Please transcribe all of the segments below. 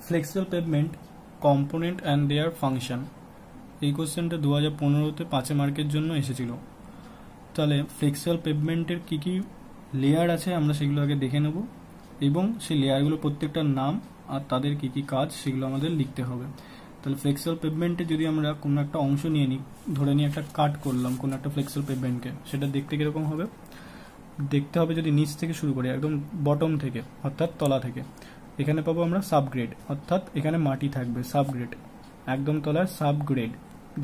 Flexible pavement component and their function. এই কোশ্চেনটা 2015-তে 5 মার্কের জন্য এসেছিল। তাহলে ফ্লেক্সিবল পেভমেন্টের কী কী লেয়ার আছে আমরা সেগুলো আগে দেখে নেব, এবং সেই লেয়ারগুলো প্রত্যেকটার নাম আর তাদের কী কী কাজ সেগুলো আমাদের লিখতে হবে। তাহলে ফ্লেক্সিবল পেভমেন্টে যদি আমরা কোনো একটা অংশ নিয়ে নিই, ধরে নিয়ে একটা কাট করলাম কোনো একটা ফ্লেক্সিবল পেভমেন্টকে, সেটা দেখতে কীরকম হবে? দেখতে হবে যদি নিচ থেকে শুরু করি, একদম বটম থেকে অর্থাৎ তলা থেকে, এখানে পাবো আমরা সাবগ্রেড, অর্থাৎ এখানে মাটি থাকবে সাবগ্রেড, একদম তলায় সাবগ্রেড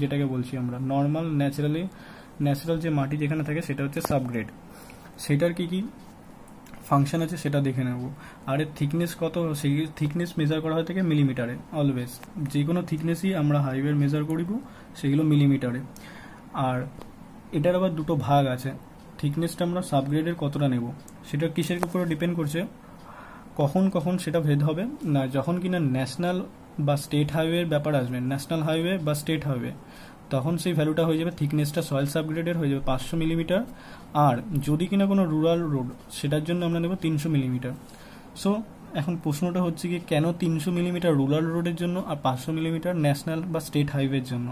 যেটাকে বলছি আমরা। নর্মাল ন্যাচারাল যে মাটি যেখানে থাকে সেটা হচ্ছে সাবগ্রেড। সেটার কি কি ফাংশন আছে সেটা দেখে নেব। আর এর থিকনেস কত, সেই থিকনেস মেজার করা হয় থেকে মিলিমিটারে। অলওয়েজ যে কোনো থিকনেসই আমরা হাইওয়ের মেজার করিব সেগুলো মিলিমিটারে। আর এটার আবার দুটো ভাগ আছে। থিকনেসটা আমরা সাবগ্রেডের কতটা নেব সেটা কিসের উপরে ডিপেন্ড করছে, কখন সেটা ভেদ হবে না, যখন কিনা ন্যাশনাল বা স্টেট হাইওয়ের ব্যাপার আসবে, ন্যাশনাল হাইওয়ে বা স্টেট হাইওয়ে, তখন সেই ভ্যালুটা হয়ে যাবে, থিকনেসটা সয়েল সাবগ্রেডের হয়ে যাবে 500 মিলিমিটার। আর যদি কিনা কোনো রুরাল রোড, সেটার জন্য আমরা নেব 300 মিলিমিটার। সো এখন প্রশ্নটা হচ্ছে কি, কেন 300 মিলিমিটার রুরাল রোডের জন্য আর 500 মিলিমিটার ন্যাশনাল বা স্টেট হাইওয়ের জন্য?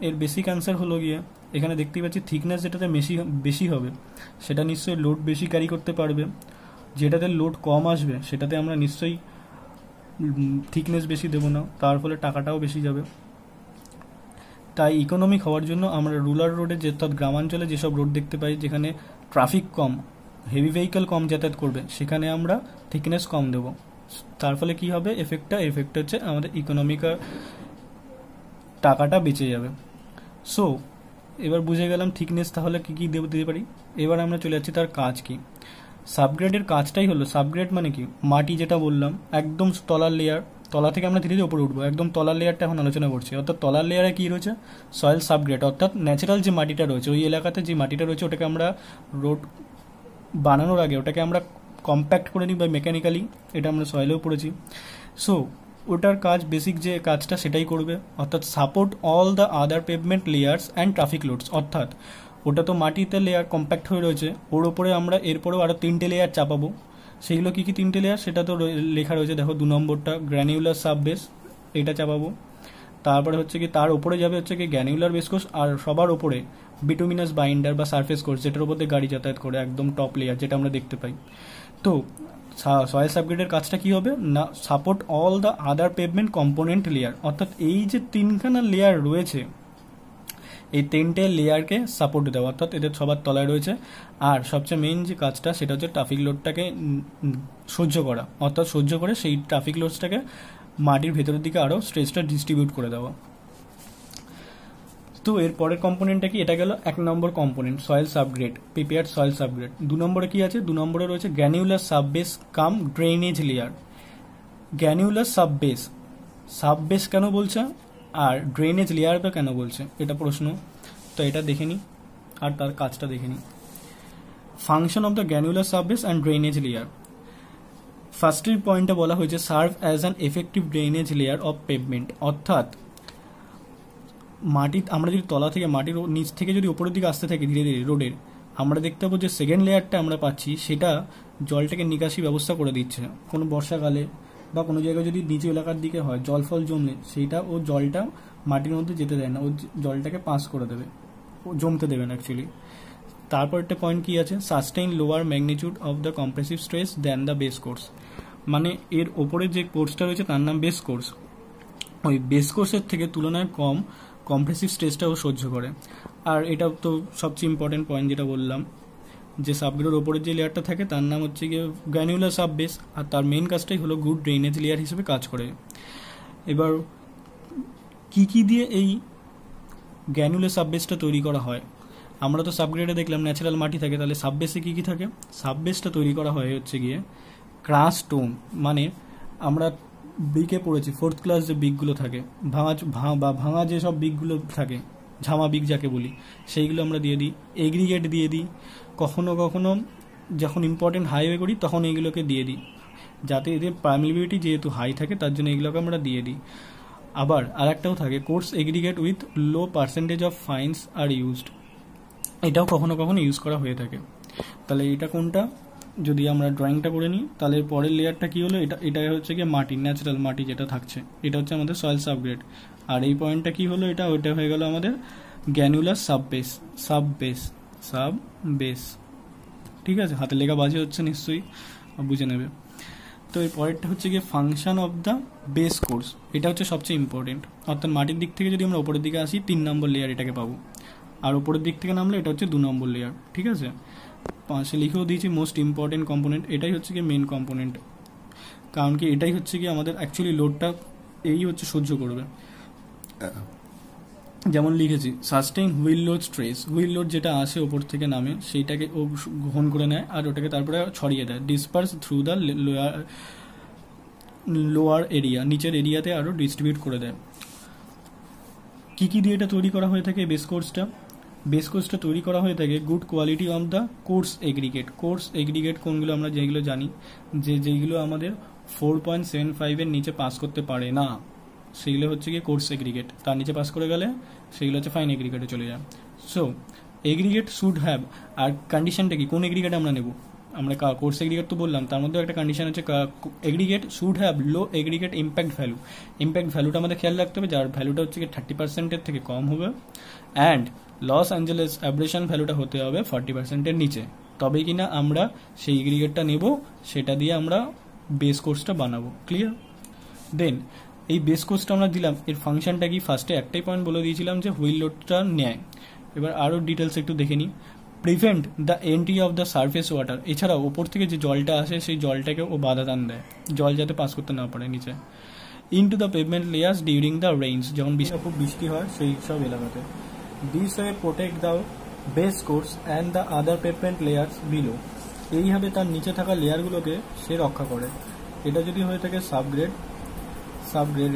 এর বেসিক অ্যান্সার হলো গিয়ে, এখানে দেখতেই পাচ্ছি থিকনেস যেটাতে বেশি হবে সেটা নিশ্চয়ই লোড বেশি ক্যারি করতে পারবে, যেটাতে লোড কম আসবে সেটাতে আমরা নিশ্চয়ই থিকনেস বেশি দেবো না, তার ফলে টাকাটাও বেশি যাবে। তাই ইকোনমিক হওয়ার জন্য আমরা রুরাল রোডে, অর্থাৎ গ্রামাঞ্চলে যেসব রোড দেখতে পাই যেখানে ট্রাফিক কম, হেভি ভেহিকেল কম যাতায়াত করবে, সেখানে আমরা থিকনেস কম দেব। তার ফলে কি হবে, এফেক্ট হচ্ছে আমাদের ইকোনমিকার টাকাটা বেঁচে যাবে। সো এবার বুঝে গেলাম থিকনেস তাহলে কী কী দিতে পারি। এবার আমরা চলে যাচ্ছি তার কাজ কি। সাবগ্রেডের কাজটাই হলো, সাবগ্রেড মানে কি, মাটি যেটা বললাম একদম তলার লেয়ার, তলা থেকে আমরা ধীরে ধীরে উপরে উঠবো, একদম তলার লেয়ারটা এখন আলোচনা করছি। অর্থাৎ তলার লেয়ারে কী রয়েছে, সয়েল সাবগ্রেড, অর্থাৎ ন্যাচারাল যে মাটিটা রয়েছে ওই এলাকাতে, যে মাটিটা রয়েছে ওটাকে আমরা রোড বানানোর আগে ওটাকে আমরা কম্প্যাক্ট করে নিই বা মেকানিক্যালি, এটা আমরা সয়েলেও পড়েছি। সো ওটার কাজ, বেসিক যে কাজটা সেটাই করবে, অর্থাৎ support all the other pavement layers and traffic loads. অর্থাৎ ওটা তো মাটিতে লেয়ার কম্প্যাক্ট হয়ে রয়েছে, ওর ওপরে আমরা এরপরেও আরও 3টে লেয়ার চাপাবো। সেইগুলো কী কী 3টে লেয়ার সেটা তো লেখা রয়েছে, দেখো 2 নম্বরটা গ্র্যানিউলার সাববেস, এটা চাপাবো। তারপরে হচ্ছে কি তার উপরে যাবে হচ্ছে কি গ্র্যানিউলার বেস কোর্স, আর সবার ওপরে বিটুমিনাস বাইন্ডার বা সারফেস কোর্স, যেটার উপর দিয়ে গাড়ি যাতায়াত করে, একদম টপ লেয়ার যেটা আমরা দেখতে পাই। তো সয়েল সাবগ্রেডের কাজটা কি হবে না, support all the other pavement component layer, অর্থাৎ এই যে 3খানা লেয়ার রয়েছে এই 3টে লেয়ারকে সাপোর্ট দেওয়া, অর্থাৎ এদের সবার তলায় রয়েছে। আর সবচেয়ে মেইন যে কাজটা সেটা হচ্ছে ট্রাফিক লোডটাকে সহ্য করা, অর্থাৎ সহ্য করে সেই ট্রাফিক লোডসটাকে মাটির ভেতরের দিকে আরও স্ট্রেসটা ডিস্ট্রিবিউট করে দেওয়া। তো এর পরের কম্পোনেন্টটা কি, এটা গেল 1 নম্বর component, soil subgrade, prepared soil subgrade. 2 নম্বরে কি আছে, 2 নম্বরে রয়েছে granular subbase cum drainage layer. Granular subbase কেন বলছে আর ড্রেনেজ লেয়ার বা কেন বলছে, এটা প্রশ্ন। তো এটা দেখে নিই আর তার কাজটা দেখে নিই। Function of the granular subbase and drainage layer. ফার্স্টের পয়েন্টে বলা হয়েছে serve as an effective drainage layer of pavement, অর্থাৎ মাটি আমরা যদি তলা থেকে মাটির নিচ থেকে যদি উপরের দিকে আসতে থাকি ধীরে ধীরে রোডের, আমরা দেখতে পাবো যে সেকেন্ড লেয়ারটা আমরা পাচ্ছি সেটা জলটাকে নিকাশি ব্যবস্থা করে দিচ্ছে। কোনো বর্ষাকালে বা কোনো জায়গায় যদি নিচু এলাকার দিকে হয় জল ফল জমলে সেইটা ও জলটা মাটির মধ্যে যেতে দেয় না, ও জলটাকে পাস করে দেবে, ও জমতে দেবে না অ্যাকচুয়ালি। তারপর একটা পয়েন্ট কি আছে, sustain lower magnitude of the compressive stress than the base course, মানে এর ওপরে যে কোর্সটা রয়েছে তার নাম বেস কোর্স, ওই বেস কোর্সের থেকে তুলনায় কম কম্প্রেসিভ স্ট্রেসটাও সহ্য করে। আর এটা তো সবচেয়ে ইম্পর্টেন্ট পয়েন্ট যেটা বললাম, যে সাবগ্রেডের ওপরের যে লেয়ারটা থাকে তার নাম হচ্ছে গিয়ে গ্র্যানিউলার সাববেস, আর তার মেইন কাজটাই হলো গুড ড্রেনেজ লেয়ার হিসেবে কাজ করে। এবার কি কি দিয়ে এই গ্র্যানিউলার সাববেসটা তৈরি করা হয়, আমরা তো সাবগ্রেডে দেখলাম ন্যাচারাল মাটি থাকে, তাহলে সাববেসে কী কী থাকে, সাববেসটা তৈরি করা হয় হচ্ছে গিয়ে ক্রাশ স্টোন, মানে আমরা বিকে পড়েছি 4th ক্লাস যে বিকগুলো থাকে, ভাঙা যেসব বিকগুলো থাকে, ঝামা বিক যাকে বলি, সেইগুলো আমরা দিয়ে দিই। এগ্রিগেট দিয়ে দিই, কখনো কখনো যখন ইম্পর্টেন্ট হাইওয়ে করি তখন এইগুলোকে দিয়ে দিই, যাতে এদের পারমিবিলিটি যেহেতু হাই থাকে তার জন্য এইগুলোকে আমরা দিয়ে দিই। আবার আরেকটাও থাকে coarse aggregate with low percentage of fines are used, এটাও কখনো কখনো ইউজ করা হয়ে থাকে। তাহলে এটা কোনটা, যদি আমরা ড্রয়িংটা করে নিই তাহলে পরের লেয়ারটা কি হলো, এটা হচ্ছে গিয়ে মাটি, ন্যাচারাল মাটি যেটা থাকছে, এটা হচ্ছে আমাদের সয়েল সাবগ্রেড। আর এই পয়েন্টটা কি হলো, ওইটা হয়ে গেল আমাদের গ্র্যানুলার সাববেস। ঠিক আছে, হাতে লেখা বাজে হচ্ছে নিশ্চয়ই, বুঝে নেবে। তো এর পরেরটা হচ্ছে গিয়ে function of the base course. এটা হচ্ছে সবচেয়ে ইম্পর্টেন্ট, অর্থাৎ মাটির দিক থেকে যদি আমরা ওপরের দিকে আসি 3 নম্বর লেয়ার এটাকে পাবো, আর ওপরের দিক থেকে নামলে এটা হচ্ছে 2 নম্বর লেয়ার। ঠিক আছে, পাশে লিখেও দিয়েছি মোস্ট ইম্পর্টেন্ট কম্পোনেন্ট, এটাই হচ্ছে গিয়ে মেন কম্পোনেন্ট, কারণ কি এটাই হচ্ছে গিয়ে আমাদের অ্যাকচুয়ালি লোডটা এই হচ্ছে সহ্য করবে। যেমন লিখেছি sustain wheel load stress, wheel load যেটা আসে ওপর থেকে নামে সেইটাকে ও গ্রহণ করে নেয় আর ওটাকে তারপরে ছড়িয়ে দেয়, disperse through the lower area, নিচের এরিয়াতে আরও ডিস্ট্রিবিউট করে দেয়। কি দিয়ে এটা তৈরি করা হয়ে থাকে বেস কোর্সটা তৈরি করা হয়ে থাকে good quality of the course aggregate কোনগুলো আমরা যেগুলো জানি যেগুলো আমাদের 4.75 এর নিচে পাস করতে পারে না, সেগুলো হচ্ছে গিয়ে কোর্স এগ্রিগেট, তার নিচে পাস করে গেলে সেগুলো হচ্ছে ফাইন এগ্রিগেটে চলে যায়। সো এগ্রিগেট শুড হ্যাভ, আর কন্ডিশনটা কি, কোন এগ্রিগেট আমরা নেব, আমরা কোর্স এগ্রিগেট তো বললাম, তার মধ্যে একটা কন্ডিশন হচ্ছে aggregate should have low aggregate impact ভ্যালুটা আমাদের খেয়াল রাখতে হবে, যার ভ্যালুটা হচ্ছে 30% থেকে কম হবে, অ্যান্ড লস অ্যাঞ্জেলেস অ্যাব্রেশন ভ্যালুটা হতে হবে 40% নিচে, তবে কিনা আমরা সেই এগ্রিগেটটা নেব, সেটা দিয়ে আমরা বেস কোর্সটা বানাবো। ক্লিয়ার? দেন এই বেস কোর্সটা আমরা দিলাম, এর ফাংশনটা কি, ফার্স্টে একটাই পয়েন্ট বলে দিয়েছিলাম যে হুইল লোডটা নেয়। এবার আরও ডিটেলস একটু দেখে নিই। Prevent the entry of the surface water, এছাড়াও ওপর থেকে যে জলটা আসে সেই জলটাকে ও বাধা দান দেয়, জল যাতে পাস করতে না পারে নিচে। Into the pavement layers during the rains, যখন খুব বৃষ্টি হয় সেই সব এলাকাতে। This way protect the base course and the other pavement layers below, এইভাবে তার নিচে থাকা লেয়ারগুলোকে সে রক্ষা করে। এটা যদি হয়ে থাকে সাবগ্রেড,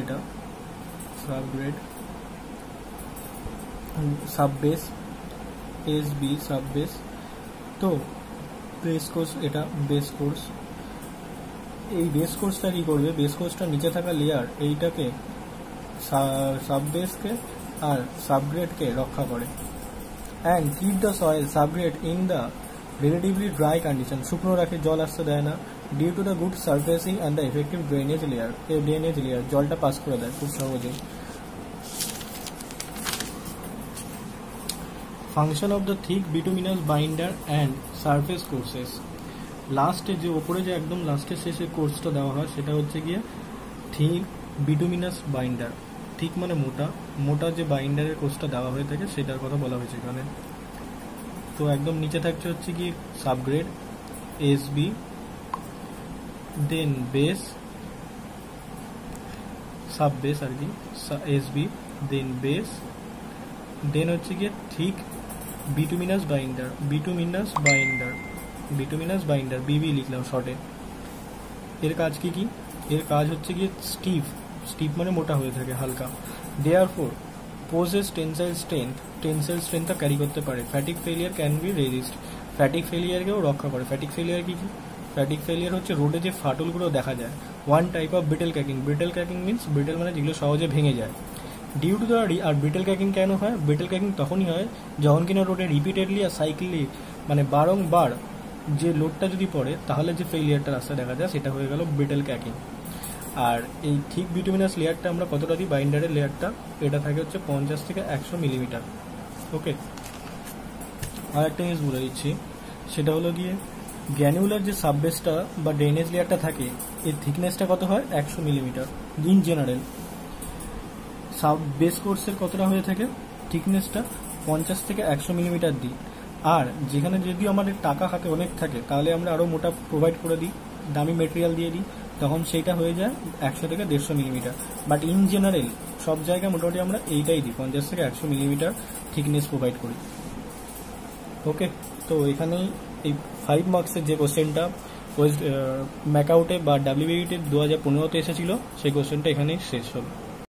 এটা সাববেস, এসবি সাববেস, তো বেস কোর্স, এটা বেস কোর্স। এই বেস কোর্সটা কি করবে, বেস কোর্সটা নিচে থাকা লেয়ার এইটাকে সাববেসকে আর সাবগ্রেডকে রক্ষা করে। And keep the soil subgrade in the relatively dry condition, শুকনো রাখে, জল আসতে দেয় না, due to the good surfacing and the effective drainage layer, জলটা পাস করে দেয় খুব সহজেই। Function of the thick bituminous binder and surface courses, লাস্টে যে ওপরে যে একদম লাস্টের শেষে কোর্সটা দেওয়া হয় সেটা হচ্ছে গিয়ে থিক বিটুমিনাস বাইন্ডার, ঠিক মানে মোটা যে বাইন্ডারের কোর্সটা দেওয়া হয়ে থাকে সেটার কথা বলা হয়েছে এখানে। তো একদম নিচে থাকছে হচ্ছে কি সাবগ্রেড, এসবি, দেন বেস, সাববেস আর কি, এসবি, দেন বেস, দেন হচ্ছে গিয়ে ঠিক বিটুমিনাস বাইন্ডার, বিবি লিখলাম শর্টে। এর কাজ কি, এর কাজ হচ্ছে গিয়ে স্টিফ মানে মোটা হয়ে থাকে হালকা, দেয়ারফোর পোজেস টেনসাইল স্ট্রেংথটা ক্যারি করতে পারে, fatigue failure can be resist, fatigue ফেলিয়ারকেও রক্ষা করে। ফ্যাটিক ফেলিয়ার কি, ফ্যাটিক ফেলিয়ার হচ্ছে রোডে যে ফাটলগুলো দেখা যায়, one type of brittle cracking means brittle মানে যেগুলো সহজে ভেঙে যায়। ডিউ টু দ্য আর ব্রিটেল ক্র্যাকিং কেন হয়, ব্রিটেল ক্র্যাকিং তখনই হয় যখন কিনা রোডে রিপিটেডলি আর সাইক্লিকলি মানে বারংবার যে লোডটা যদি পড়ে তাহলে যে ফেলিয়ারটা রাস্তায় দেখা যায় সেটা হয়ে গেল ব্রিটেল ক্র্যাকিং। আর এই ঠিক বিটুমিনাস লেয়ারটা আমরা কতটা দিই, বাইন্ডারের লেয়ারটা এটা থাকে হচ্ছে 50 থেকে 100 মিলিমিটার। ওকে, আর একটা জিনিস বলে দিচ্ছি, সেটা হলো গিয়ে গ্র্যানুলার যে সাববেসটা বা ড্রেনেজ লেয়ারটা থাকে এর থিকনেসটা কত হয়, 100 মিলিমিটার ইন জেনারেল। বেস কোর্সের কতটা হয়ে থাকে, থিকনেসটা 50 থেকে 100 মিলিমিটার দিই। আর যেখানে যদি আমাদের টাকা হাতে অনেক থাকে তাহলে আমরা আরও মোটা প্রোভাইড করে দিই, দামি মেটেরিয়াল দিয়ে দিই, তখন সেইটা হয়ে যায় 100 থেকে 150 মিলিমিটার। বাট ইন জেনারেল সব জায়গায় মোটামুটি আমরা এইটাই দিই, 50 থেকে 100 মিলিমিটার থিকনেস প্রোভাইড করি। ওকে, তো এখানেই এই 5 মার্কসের যে কোশ্চেনটা ম্যাকআউটে বা ডাব্লিউবিইতে 2015-তে এসেছিল সেই কোশ্চেনটা এখানেই শেষ হবে।